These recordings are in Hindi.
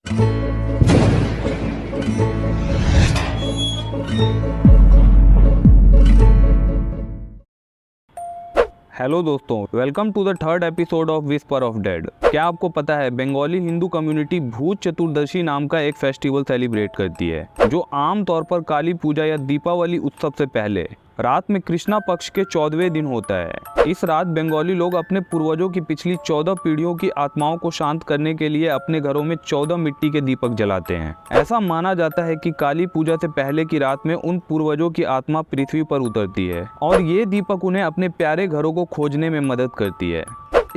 हेलो दोस्तों, welcome to the third episode of whisper of dead. क्या आपको पता है बंगाली हिंदू कम्युनिटी भूत चतुर्दशी नाम का एक फेस्टिवल सेलिब्रेट करती है, जो आम तौर पर काली पूजा या दीपावली उत्सव से पहले रात में कृष्णा पक्ष के 14वें दिन होता है। इस रात बंगाली लोग अपने पूर्वजों की पिछली 14 पीढ़ियों की आत्माओं को शांत करने के लिए अपने घरों में 14 मिट्टी के दीपक जलाते हैं। ऐसा माना जाता है कि काली पूजा से पहले की रात में उन पूर्वजों की आत्मा पृथ्वी पर उतरती है और ये दीपक उन्हें अपने प्यारे घरों को खोजने में मदद करती है।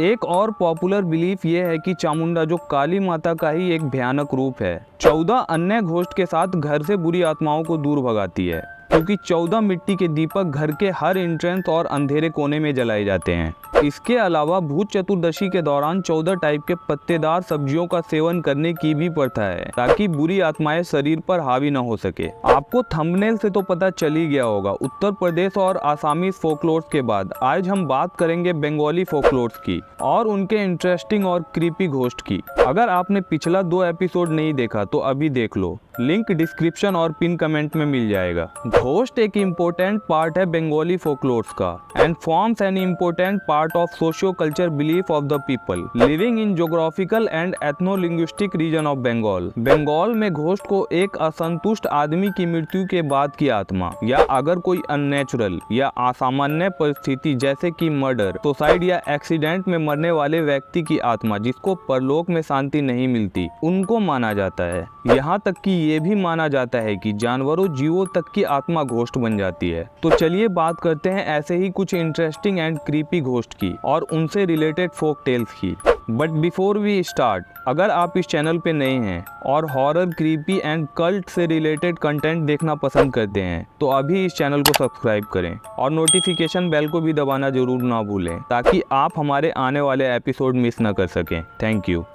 एक और पॉपुलर बिलीफ ये है कि चामुंडा, जो काली माता का ही एक भयानक रूप है, 14 अन्य घोस्ट के साथ घर से बुरी आत्माओं को दूर भगाती है, क्योंकि 14 मिट्टी के दीपक घर के हर एंट्रेंस और अंधेरे कोने में जलाए जाते हैं। इसके अलावा भूत चतुर्दशी के दौरान 14 टाइप के पत्तेदार सब्जियों का सेवन करने की भी प्रथा है, ताकि बुरी आत्माएं शरीर पर हावी न हो सके। आपको थंबनेल से तो पता चल ही गया होगा। उत्तर प्रदेश और आसामी फोकलोर्स के बाद आज हम बात करेंगे बंगाली फोकलोर्स की और उनके इंटरेस्टिंग और क्रीपी घोस्ट की। अगर आपने पिछला 2 एपिसोड नहीं देखा तो अभी देख लो, लिंक डिस्क्रिप्शन और पिन कमेंट में मिल जाएगा। घोस्ट एक इम्पोर्टेंट पार्ट है बंगाली फोकलोर्स का and forms an important part of socio culture belief of the people living in geographical and ethnolinguistic region of Bengal. Bengal में घोस्ट को एक असंतुष्ट आदमी की मृत्यु के बाद की आत्मा, या अगर कोई अननेचुरल या असामान्य परिस्थिति जैसे कि मर्डर, सुसाइड या एक्सीडेंट में मरने वाले व्यक्ति की आत्मा जिसको परलोक में शांति नहीं मिलती, उनको माना जाता है। यहाँ तक कि ये भी माना जाता है कि जानवरों जीवों तक की आत्मा घोस्ट बन जाती है। तो चलिए बात करते हैं ऐसे ही कुछ इंटरेस्टिंग एंड क्रीपी घोस्ट की और उनसे रिलेटेड फोक टेल्स की। बट बिफोर वी स्टार्ट, अगर आप इस चैनल पे नए हैं और हॉरर, क्रीपी एंड कल्ट से रिलेटेड कंटेंट देखना पसंद करते हैं तो अभी इस चैनल को सब्सक्राइब करें और नोटिफिकेशन बेल को भी दबाना जरूर ना भूलें, ताकि आप हमारे आने वाले एपिसोड मिस ना कर सकें। Thank you.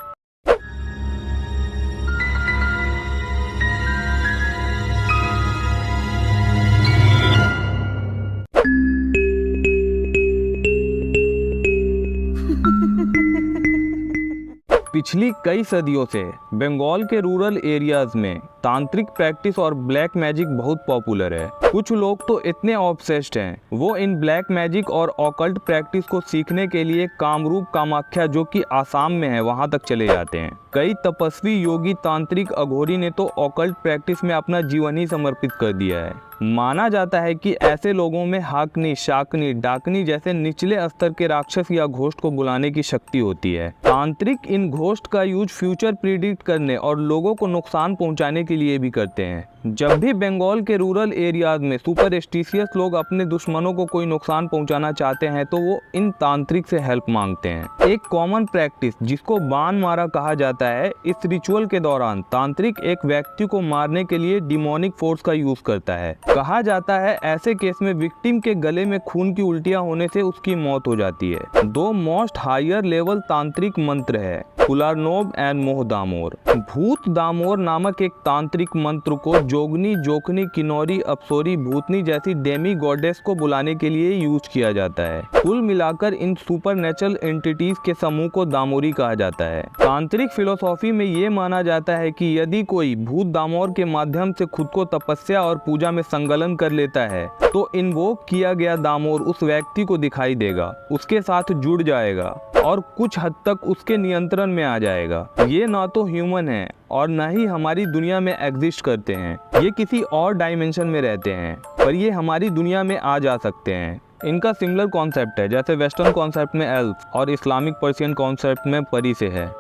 पिछली कई सदियों से बंगाल के रूरल एरियाज में तांत्रिक प्रैक्टिस और ब्लैक मैजिक बहुत पॉपुलर है। कुछ लोग तो इतने ऑब्सेस्ड हैं, वो इन ब्लैक मैजिक और ऑकल्ट प्रैक्टिस को सीखने के लिए कामरूप कामाख्या, जो कि आसाम में है, वहां तक चले जाते हैं। कई तपस्वी, योगी, तांत्रिक, अघोरी ने तो ऑकल्ट प्रैक्टिस में अपना जीवन ही समर्पित कर दिया है। माना जाता है कि ऐसे लोगों में हाकनी, शाकनी, डाकनी जैसे निचले स्तर के राक्षस या घोस्ट को बुलाने की शक्ति होती है। तांत्रिक इन घोस्ट का यूज फ्यूचर प्रिडिक्ट करने और लोगों को नुकसान पहुंचाने के लिए भी करते हैं। जब भी बंगाल के रूरल एरियाज में सुपरस्टिशियस लोग अपने दुश्मनों को कोई नुकसान पहुंचाना चाहते हैं तो वो इन तांत्रिक से हेल्प मांगते हैं। एक कॉमन प्रैक्टिस जिसको बाण मारा कहा जाता है, इस रिचुअल के दौरान तांत्रिक एक व्यक्ति को मारने के लिए डिमोनिक फोर्स का यूज करता है। कहा जाता है ऐसे केस में विक्टिम के गले में खून की उल्टियां होने से उसकी मौत हो जाती है। 2 मोस्ट हायर लेवल तांत्रिक मंत्र है, कुलारनोब एंड मोह दामोर। भूत दामोर नामक एक तांत्रिक मंत्र को जोगनी, जोखनी, किन्नौरी, अप्सोरी, भूतनी जैसी डेमी गॉडेस को बुलाने के लिए यूज किया जाता है। कुल मिलाकर इन सुपरनेचुरल एंटिटीज के समूह को दामोरी कहा जाता है। तांत्रिक फिलोसॉफी में ये माना जाता है कि यदि कोई भूत दामोर के माध्यम से खुद को तपस्या और पूजा में संलग्न कर लेता है तो इन्वोक किया गया दामोर उस व्यक्ति को दिखाई देगा, उसके साथ जुड़ जाएगा और कुछ हद तक उसके नियंत्रण में आ जाएगा। ये ना तो ह्यूमन है और ना ही हमारी दुनिया में एग्जिस्ट करते हैं, ये किसी और डायमेंशन में रहते हैं, पर ये हमारी दुनिया में आ जा सकते हैं। इनका सिमिलर कॉन्सेप्ट है जैसे वेस्टर्न कॉन्सेप्ट में एल्फ और इस्लामिक पर्शियन कॉन्सेप्ट में परी से है।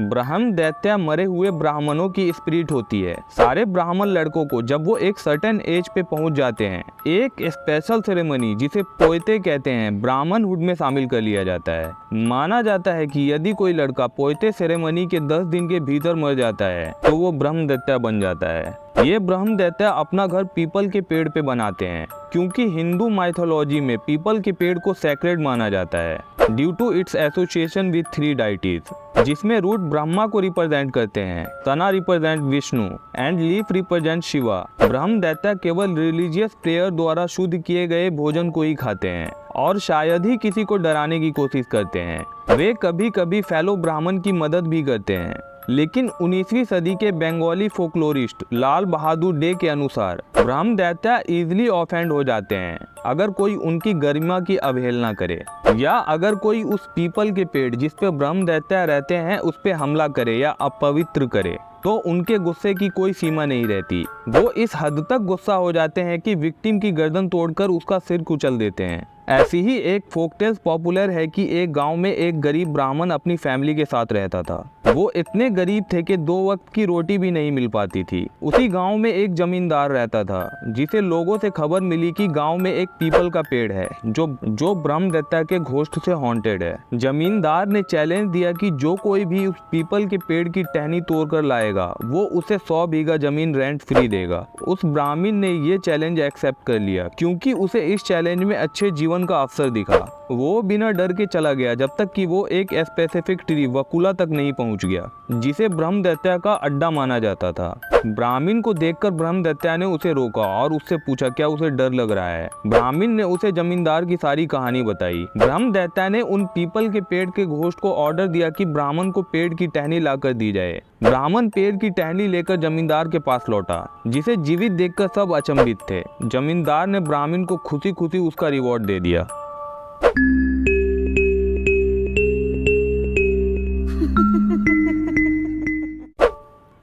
ब्रह्म दैत्या मरे हुए ब्राह्मणों की स्पिरिट होती है। सारे ब्राह्मण लड़कों को जब वो एक सर्टेन एज पे पहुंच जाते हैं, एक स्पेशल सेरेमनी जिसे पोयते कहते हैं, ब्राह्मणहुड में शामिल कर लिया जाता है। माना जाता है कि यदि कोई लड़का पोयते सेरेमनी के 10 दिन के भीतर मर जाता है तो वो ब्रह्म दैत्या बन जाता है। ये ब्रह्म दैत्या अपना घर पीपल के पेड़ पे बनाते हैं, क्योंकि हिंदू माइथोलॉजी में पीपल के पेड़ को सैक्रेड माना जाता है due to its association with 3 deities, जिसमें रूट ब्रह्मा को रिप्रेजेंट करते हैं, तना represent Vishnu and leaf represent Shiva. ब्रह्म दैत्या केवल रिलीजियस प्रेयर द्वारा शुद्ध किए गए भोजन को ही खाते हैं और शायद ही किसी को डराने की कोशिश करते हैं। वे कभी कभी फेलो ब्राह्मण की मदद भी करते हैं। लेकिन 19वीं सदी के बंगाली फोकलोरिस्ट लाल बहादुर डे के अनुसार ब्रह्म दैत्य इजीली ऑफेंड हो जाते हैं अगर कोई उनकी गरिमा की अवहेलना करे, या अगर कोई उस पीपल के पेड़ जिस पे ब्रह्म दैत्य रहते हैं उस पे हमला करे या अपवित्र करे, तो उनके गुस्से की कोई सीमा नहीं रहती। वो इस हद तक गुस्सा हो जाते हैं कि विक्टिम की गर्दन तोड़कर उसका सिर कुचल देते हैं। ऐसी ही एक फोकटेल्स पॉपुलर है कि एक गांव में एक गरीब ब्राह्मण अपनी फैमिली के साथ रहता था। वो इतने गरीब थे कि 2 वक्त की रोटी भी नहीं मिल पाती थी। उसी गांव में एक जमींदार रहता था जिसे लोगों से खबर मिली कि गांव में एक पीपल का पेड़ है जो ब्रह्म दैत्य के घोस्ट से हॉन्टेड है। जमींदार ने चैलेंज दिया कि जो कोई भी उस पीपल के पेड़ की टहनी तोड़कर लाएगा वो उसे 100 बीघा जमीन रेंट फ्री देगा। उस ब्राह्मण ने ये चैलेंज एक्सेप्ट कर लिया क्योंकि उसे इस चैलेंज में अच्छे जीवन का अवसर दिखा। वो बिना डर के चला गया जब तक कि वो एक स्पेसिफिक ट्री वकुला तक नहीं पहुंच गया जिसे ब्रह्म दैत्य का अड्डा माना जाता था। ब्राह्मण को देखकर ब्रह्म दैत्य ने उसे रोका और उससे पूछा क्या उसे डर लग रहा है। ब्राह्मण ने उसे जमींदार की सारी कहानी बताई। ब्रह्म दैत्य ने उन पीपल के पेड़ के घोस्ट को ऑर्डर दिया कि ब्राह्मण को पेड़ की टहनी लाकर दी जाए। ब्राह्मण पेड़ की टहनी लेकर जमींदार के पास लौटा, जिसे जीवित देखकर सब अचंभित थे। जमींदार ने ब्राह्मण को खुशी खुशी उसका रिवॉर्ड दे दिया।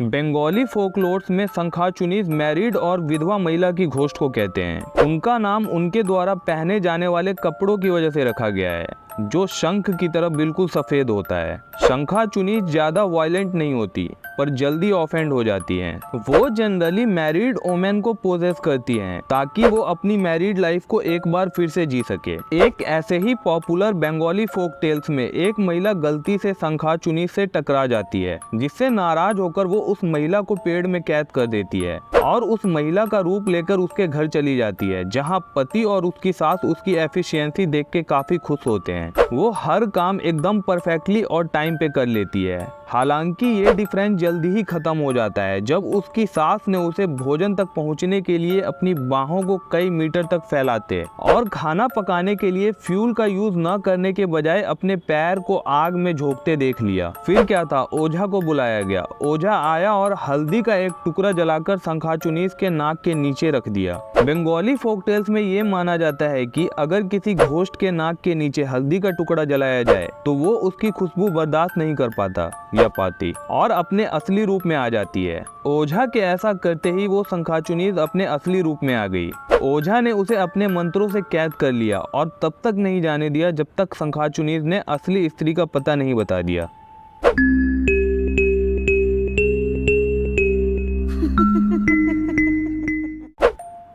बंगाली फोकलोर्स में शंखाचुनीज मैरिड और विधवा महिला की घोस्ट को कहते हैं। उनका नाम उनके द्वारा पहने जाने वाले कपड़ों की वजह से रखा गया है, जो शंख की तरह बिल्कुल सफेद होता है। शंखाचुनीज ज्यादा वायलेंट नहीं होती पर जल्दी ऑफेंड हो जाती हैं। वो जनरली मैरिड वोमेन को पोजेस करती हैं ताकि वो अपनी मैरिड लाइफ को एक बार फिर से जी सके। एक ऐसे ही पॉपुलर बंगाली फोक टेल्स में एक महिला गलती से शंखाचुनीज से टकरा जाती है, जिससे नाराज होकर वो उस महिला को पेड़ में कैद कर देती है और उस महिला का रूप लेकर उसके घर चली जाती है, जहाँ पति और उसकी सास उसकी एफिशिएंसी देख के काफी खुश होते हैं। वो हर काम एकदम परफेक्टली और टाइम पे कर लेती है। हालांकि ये डिफरेंस जल्दी ही खत्म हो जाता है जब उसकी सास ने उसे भोजन तक पहुंचने के लिए अपनी बाहों को कई मीटर तक फैलाते और खाना पकाने के लिए फ्यूल का यूज न करने के बजाय अपने पैर को आग में झोंकते देख लिया। फिर क्या था, ओझा को बुलाया गया। ओझा आया और हल्दी का एक टुकड़ा जलाकर शंखाचुनीज के नाक के नीचे रख दिया। बंगाली फोकटेल्स में ये माना जाता है कि अगर किसी घोस्ट के नाक के नीचे हल्दी का टुकड़ा जलाया जाए तो वो उसकी खुशबू बर्दाश्त नहीं कर पाता या पाती और अपने असली रूप में आ जाती है। ओझा के ऐसा करते ही वो शंखाचुनीज अपने असली रूप में आ गई। ओझा ने उसे अपने मंत्रों से कैद कर लिया और तब तक नहीं जाने दिया जब तक शंखाचुनीज ने असली स्त्री का पता नहीं बता दिया।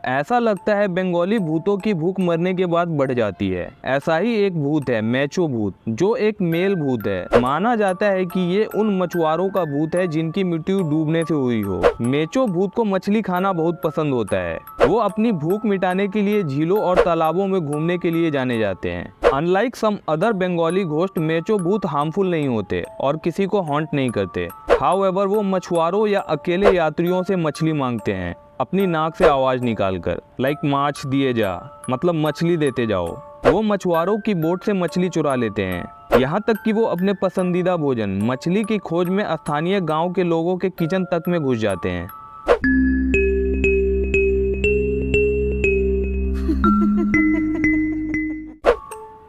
ऐसा लगता है बंगाली भूतों की भूख मरने के बाद बढ़ जाती है। ऐसा ही एक भूत है मैचो भूत, जो एक मेल भूत है। माना जाता है कि ये उन मछुआरों का भूत है जिनकी मृत्यु डूबने से हुई हो। मैचो भूत को मछली खाना बहुत पसंद होता है। वो अपनी भूख मिटाने के लिए झीलों और तालाबों में घूमने के लिए जाने जाते हैं। Unlike some other Bengali ghost, Mechho bhoot harmful नहीं होते और किसी को हॉन्ट नहीं करते। हाउएवर वो मछुआरों या अकेले यात्रियों से मछली मांगते हैं अपनी नाक से आवाज निकालकर, लाइक माछ दिए जा, मतलब मछली देते जाओ। वो मछुआरों की बोट से मछली चुरा लेते हैं, यहाँ तक कि वो अपने पसंदीदा भोजन मछली की खोज में स्थानीय गांव के लोगों के किचन तक में घुस जाते हैं।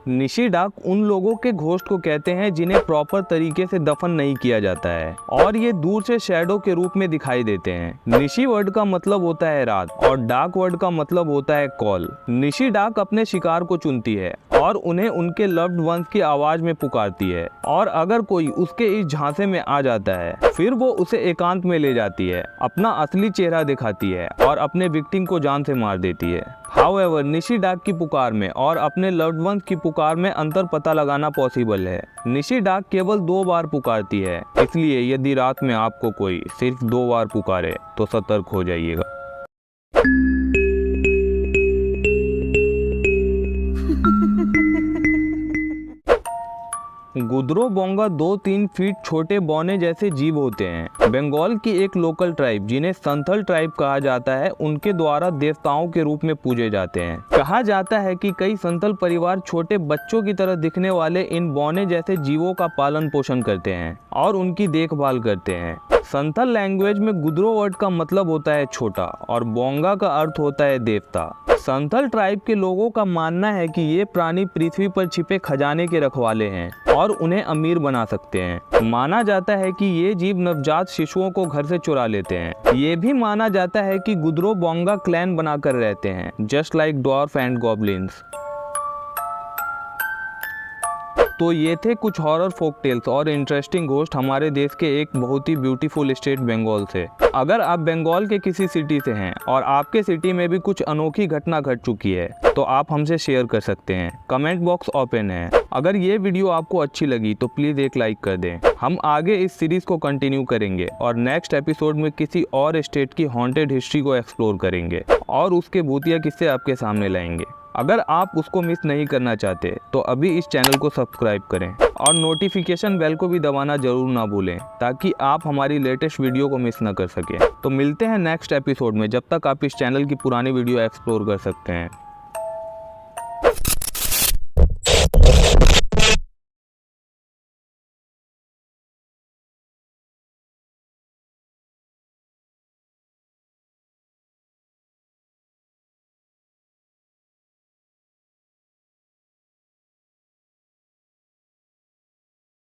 निशी डाक उन लोगों के घोस्ट को कहते हैं जिन्हें प्रॉपर तरीके से दफन नहीं किया जाता है और ये दूर से शैडो के रूप में दिखाई देते हैं। निशी वर्ड का मतलब होता है रात और डाक वर्ड का मतलब होता है कॉल। निशी डाक अपने शिकार को चुनती है और उन्हें उनके लव्ड वंस की आवाज में पुकारती है, और अगर कोई उसके इस झांसे में आ जाता है फिर वो उसे एकांत में ले जाती है, अपना असली चेहरा दिखाती है और अपने विक्टिम को जान से मार देती है। हाउएवर निशी डाक की पुकार में और अपने लव्ड वंस की पुकार में अंतर पता लगाना पॉसिबल है। निशी डाक केवल 2 बार पुकारती है, इसलिए यदि रात में आपको कोई सिर्फ 2 बार पुकारे तो सतर्क हो जाइएगा। गुदरो बोंगा 2-3 फीट छोटे बौने जैसे जीव होते हैं। बंगाल की एक लोकल ट्राइब जिन्हें संथल ट्राइब कहा जाता है, उनके द्वारा देवताओं के रूप में पूजे जाते हैं। कहा जाता है कि कई संथल परिवार छोटे बच्चों की तरह दिखने वाले इन बौने जैसे जीवों का पालन पोषण करते हैं और उनकी देखभाल करते हैं। संथल लैंग्वेज में गुदरो वर्ड का मतलब होता है छोटा और बोंगा का अर्थ होता है देवता। संथल ट्राइब के लोगों का मानना है कि ये प्राणी पृथ्वी पर छिपे खजाने के रखवाले हैं और उन्हें अमीर बना सकते हैं। माना जाता है कि ये जीव नवजात शिशुओं को घर से चुरा लेते हैं। ये भी माना जाता है कि गुदरो बोंगा क्लैन बनाकर रहते हैं, just like dwarf and goblins. तो ये थे कुछ हॉरर फोक टेल्स और इंटरेस्टिंग घोस्ट हमारे देश के एक बहुत ही ब्यूटीफुल स्टेट बंगाल से। अगर आप बंगाल के किसी सिटी से हैं और आपके सिटी में भी कुछ अनोखी घटना घट चुकी है तो आप हमसे शेयर कर सकते हैं। कमेंट बॉक्स ओपन है। अगर ये वीडियो आपको अच्छी लगी तो प्लीज़ एक लाइक कर दें। हम आगे इस सीरीज़ को कंटिन्यू करेंगे और नेक्स्ट एपिसोड में किसी और स्टेट की हॉन्टेड हिस्ट्री को एक्सप्लोर करेंगे और उसके भूतिया किस्से आपके सामने लाएंगे। अगर आप उसको मिस नहीं करना चाहते तो अभी इस चैनल को सब्सक्राइब करें और नोटिफिकेशन बेल को भी दबाना जरूर ना भूलें ताकि आप हमारी लेटेस्ट वीडियो को मिस ना कर सकें। तो मिलते हैं नेक्स्ट एपिसोड में, जब तक आप इस चैनल की पुरानी वीडियो एक्सप्लोर कर सकते हैं।